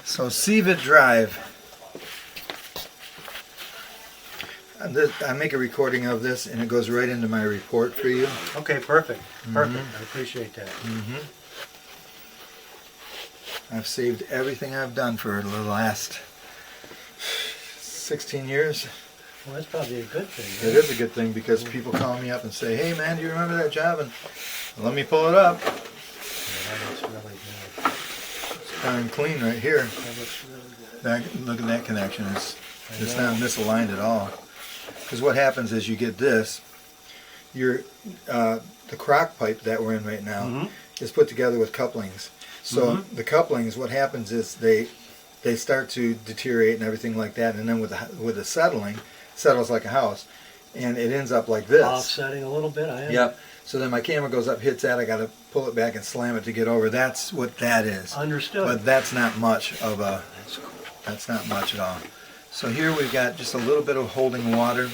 So Seavid Drive. I make a recording of this and it goes right into my report for you. Okay, perfect. Perfect. I appreciate that. I've saved everything I've done for the last 16 years. Well, that's probably a good thing. It is a good thing because people call me up and say, hey man, do you remember that job? And let me pull it up. Yeah, that looks really good. It's kind of clean right here. That looks really good. Look at that connection. It's not misaligned at all. Because what happens is you get this. The crock pipe that we're in right now is put together with couplings. So the couplings, what happens is they start to deteriorate and everything like that, and then with the settling, settles like a house, and it ends up like this. Offsetting a little bit. I am. Yep. So then my camera goes up, hits that. I got to pull it back and slam it to get over. That's what that is. Understood. But that's not much of a. That's cool. That's not much at all. So here we've got just a little bit of holding water,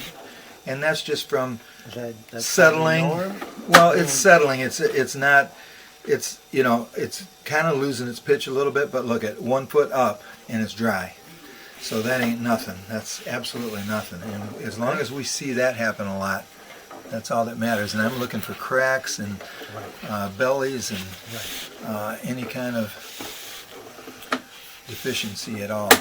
and that's just from That's settling. the norm? Well, it's settling. It's not. It's it's kind of losing its pitch a little bit. But look at 1 foot up and it's dry. So that ain't nothing. That's absolutely nothing. And as long as we see that happen a lot, that's all that matters. And I'm looking for cracks and bellies and any kind of deficiency at all.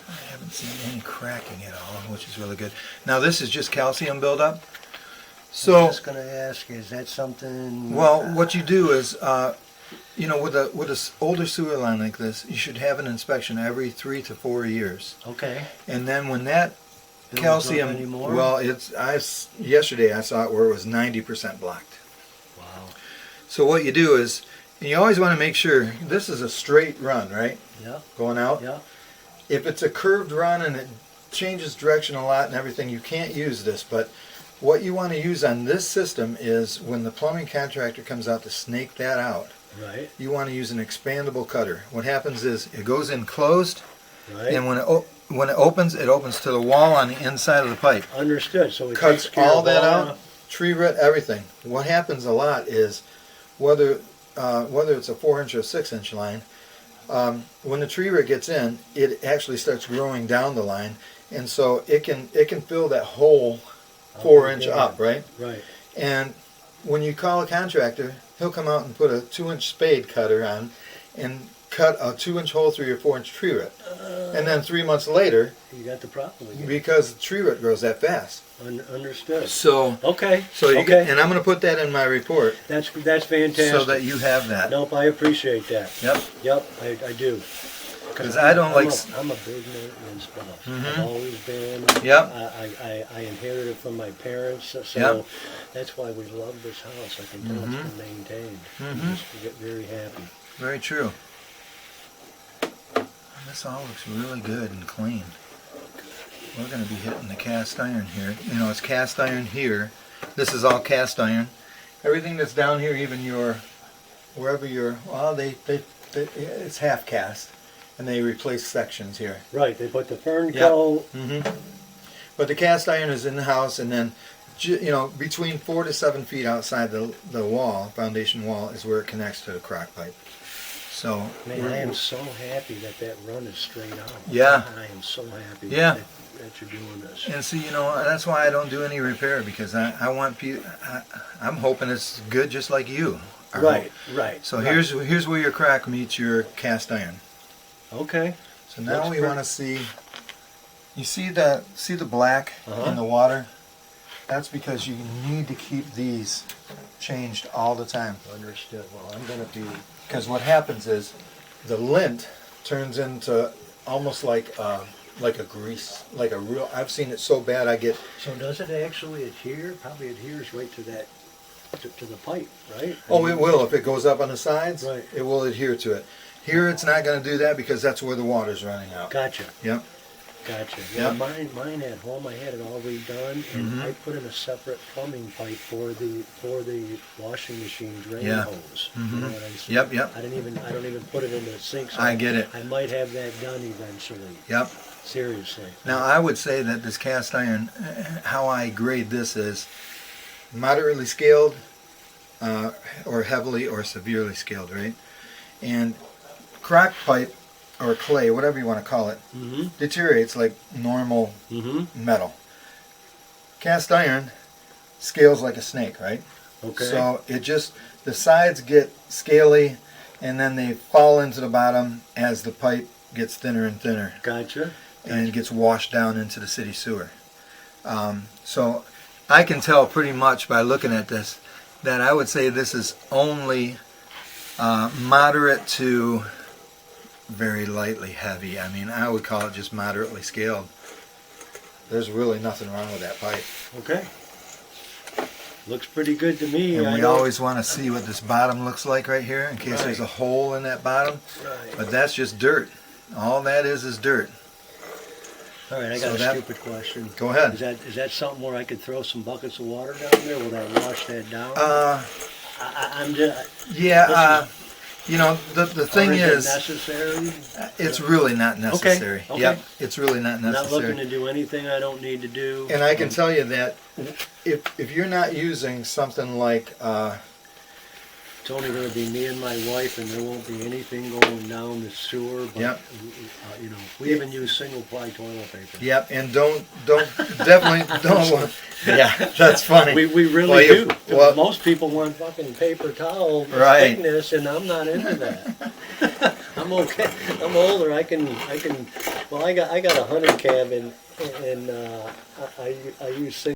I haven't seen any cracking at all, which is really good. Now this is just calcium buildup. I So, was just going to ask, is that something? well, what you do is, with a older sewer line like this, you should have an inspection every 3 to 4 years. Okay. And then when that Builds calcium, up anymore? well, yesterday I saw it where it was 90% blocked. Wow. So what you do is, and you always want to make sure this is a straight run, right? Yeah. Going out. Yeah. If it's a curved run and it changes direction a lot and everything, you can't use this. But what you want to use on this system is when the plumbing contractor comes out to snake that out, Right. you want to use an expandable cutter. What happens is it goes in closed, Right. and when it opens to the wall on the inside of the pipe. Understood. So it Cuts takes care all of that all out, tree root, everything. What happens a lot is whether it's a 4-inch or 6-inch line, when the tree root gets in, it actually starts growing down the line, and so it can fill that whole 4-inch up, right? Right. And when you call a contractor, he'll come out and put a 2-inch spade cutter on and cut a 2-inch hole through your 4-inch tree root. And then 3 months later, You got the problem again. because the tree root grows that fast. Understood. So Okay. you okay. get, and I'm going to put that in my report That's fantastic. so that you have that. Nope, I appreciate that. Yep. Yep, I do. 'Cause I don't like I'm a big maintenance buff. Mhm. I've always been. Yep. I inherited it from my parents, so Yep. that's why we love this house. I can tell Mhm. it's been maintained. Mhm. Just get very happy. Very true. This all looks really good and clean. We're going to be hitting the cast iron here. It's cast iron here. This is all cast iron. Everything that's down here, even it's half cast, and they replace sections here. Right, they put the fern Yep. coat. But the cast iron is in the house, and then between 4 to 7 feet outside the foundation wall, is where it connects to the crock pipe. So Man, I am so happy that run is straight out. Yeah. I am so happy Yeah. that you're doing this. And see, that's why I don't do any repair, because I want people. I'm hoping it's good, just like you. are Right, hoping. right. So right. here's where your crack meets your cast iron. Okay. So now Looks we pretty- want to see. You see the black Uh-huh. in the water? That's because you need to keep these changed all the time. Understood. Well, I'm going to be. Because what happens is the lint turns into almost like a grease, like a real. I've seen it so bad I get. So does it actually adhere? Probably adheres right to that, to the pipe, right? Oh, it will. If it goes up on the sides, Right. it will adhere to it. Here it's not going to do that because that's where the water's running out. Gotcha. Yep. Gotcha. Yeah. Yeah, mine at home, I had it all redone, and Mhm. I put in a separate plumbing pipe for the washing machine drain Yeah. hose. Mhm. You know what I said? Yep, yep. I don't even put it in the sink. So I get it. I might have that done eventually. Yep. Seriously. Now I would say that this cast iron, how I grade this is moderately scaled, or heavily or severely scaled, right? And crack pipe or clay, whatever you want to call it, Mm-hmm. deteriorates like normal Mm-hmm. metal. Cast iron scales like a snake, right? Okay. So it just, the sides get scaly and then they fall into the bottom as the pipe gets thinner and thinner Gotcha. and gets washed down into the city sewer. So I can tell pretty much by looking at this that I would say this is only moderate to very lightly heavy. I mean, I would call it just moderately scaled. There's really nothing wrong with that pipe. Okay. Looks pretty good to me. And I we know- always want to see what this bottom looks like right here in case there's a hole in that bottom. Right. But that's just dirt. All that is dirt. All right, I so got a that- stupid question. Go ahead. Is that something where I could throw some buckets of water down there? Will that wash that down? I'm just. Yeah, you know, the thing is, necessary. it's really not necessary. okay. Yep, it's really not Not looking necessary. to do anything I don't need to do. And I can tell you that if you're not using something like, It's only going to be me and my wife, and there won't be anything going down the sewer. But, Yep. you know, we even use single-ply toilet paper. yep, and definitely don't. Yeah, that's funny. We really Well, you- do. well- Most people want fucking paper towel Right. thickness, and I'm not into that. I'm okay. I'm older. I can. Well, I got a 100 cab, and I use single.